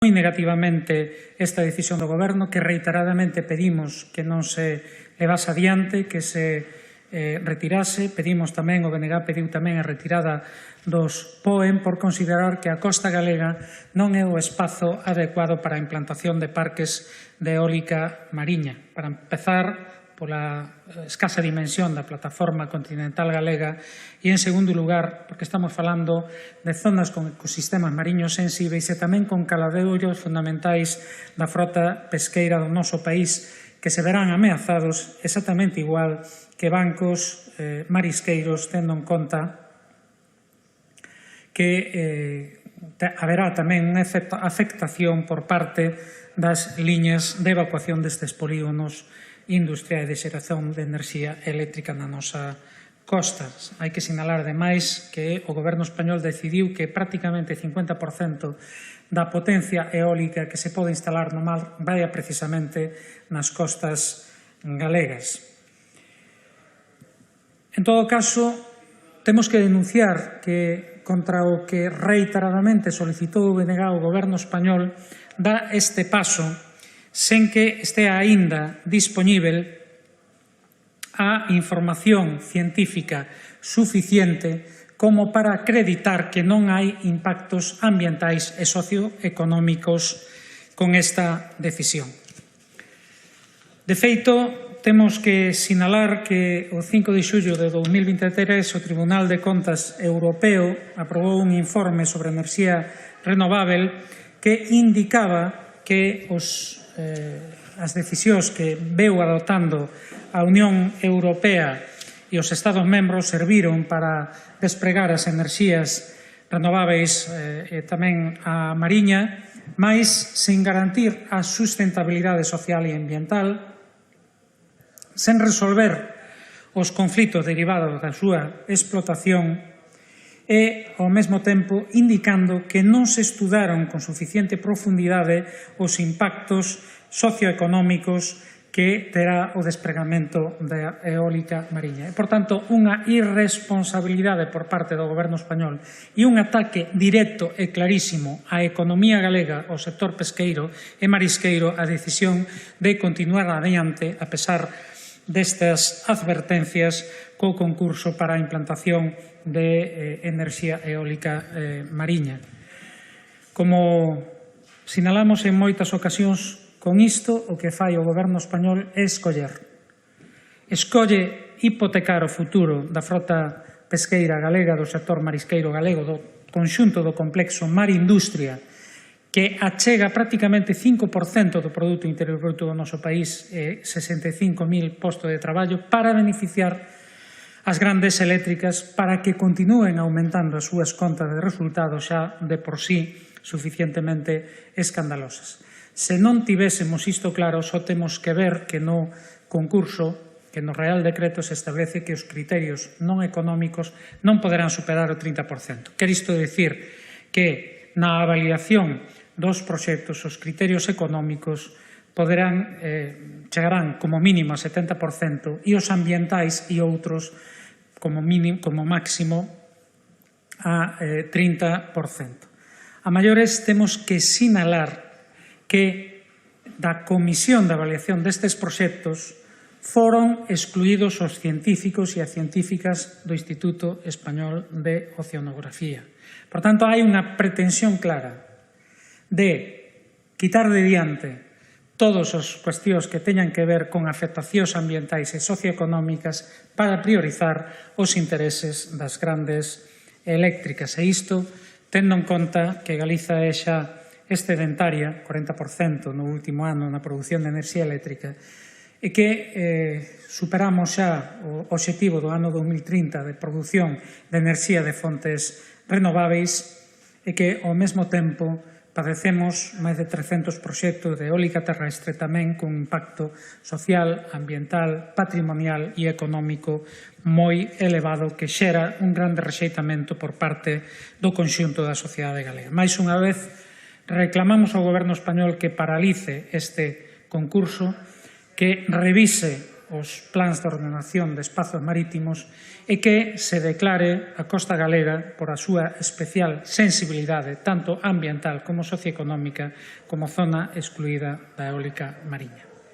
moi negativamente esta decisión do Goberno, que reiteradamente pedimos que non se levase adiante, que se retirase. Pedimos tamén, o BNG pediu tamén a retirada dos POEM por considerar que a costa galega non é o espazo adecuado para a implantación de parques de eólica mariña. Para empezar, pola escasa dimensión da plataforma continental galega e, en segundo lugar, porque estamos falando de zonas con ecosistemas mariños sensíveis e tamén con caladeiros fundamentais da frota pesqueira do noso país que se verán ameazados exactamente igual que bancos marisqueiros, tendo en conta que haberá tamén unha afectación por parte das liñas de evacuación destes polígonos industriais de xeración de enerxía eléctrica na nosa costa. Hai que sinalar, ademais, que o Goberno español decidiu que prácticamente 50% da potencia eólica que se pode instalar no mar vai precisamente nas costas galegas. En todo caso, temos que denunciar que contra o que reiteradamente solicitou o BNG o Goberno español dá este paso sen que estea aínda dispoñível a información científica suficiente como para acreditar que non hai impactos ambientais e socioeconómicos con esta decisión. De feito, temos que sinalar que o 5 de xullo de 2023 o Tribunal de Contas Europeo aprobou un informe sobre enerxía renovável que indicaba que as decisións que veu adoptando a Unión Europea e os Estados membros serviron para despregar as enerxías renováveis e tamén a mariña, mais sen garantir a sustentabilidade social e ambiental, sen resolver os conflitos derivados da súa explotación e, ao mesmo tempo, indicando que non se estudaron con suficiente profundidade os impactos socioeconómicos que terá o despregamento da eólica mariña. E, por tanto, unha irresponsabilidade por parte do Goberno español e un ataque directo e clarísimo á economía galega, ao sector pesqueiro e marisqueiro, a decisión de continuar adiante, a pesar destas advertencias, co concurso para a implantación de enerxía eólica mariña. Como sinalamos en moitas ocasións, con isto o que fai o Goberno español é escoller. Escolle hipotecar o futuro da frota pesqueira galega, do sector marisqueiro galego, do conxunto do complexo mar-industria, que achega prácticamente 5% do Produto Interior Bruto do noso país e 65.000 postos de traballo, para beneficiar as grandes eléctricas para que continúen aumentando as súas contas de resultados xa de por sí suficientemente escandalosas. Se non tivésemos isto claro, só temos que ver que no concurso, que no Real Decreto se establece que os criterios non económicos non poderán superar o 30%. Quer isto dicir que na avaliación dos proxectos os criterios económicos chegarán como mínimo a 70% e os ambientais e outros como máximo a 30%. A maiores, temos que sinalar que da comisión de avaliación destes proxectos foron excluídos os científicos e as científicas do Instituto Español de Oceanografía. Por tanto, hai unha pretensión clara de quitar de diante todas as cuestións que teñan que ver con afectacións ambientais e socioeconómicas para priorizar os intereses das grandes eléctricas. E isto, tendo en conta que Galiza é xa excedentaria, 40% no último ano na produción de enerxía eléctrica, e que superamos xa o obxectivo do ano 2030 de produción de enerxía de fontes renováveis e que, ao mesmo tempo, padecemos máis de 300 proxectos de eólica terrestre tamén con impacto social, ambiental, patrimonial e económico moi elevado que xera un grande rexeitamento por parte do conxunto da sociedade galega. Mais unha vez, reclamamos ao Goberno español que paralice este concurso, que revise os plans de ordenación de espazos marítimos e que se declare a Costa Galega por a súa especial sensibilidade tanto ambiental como socioeconómica como zona excluída da eólica mariña.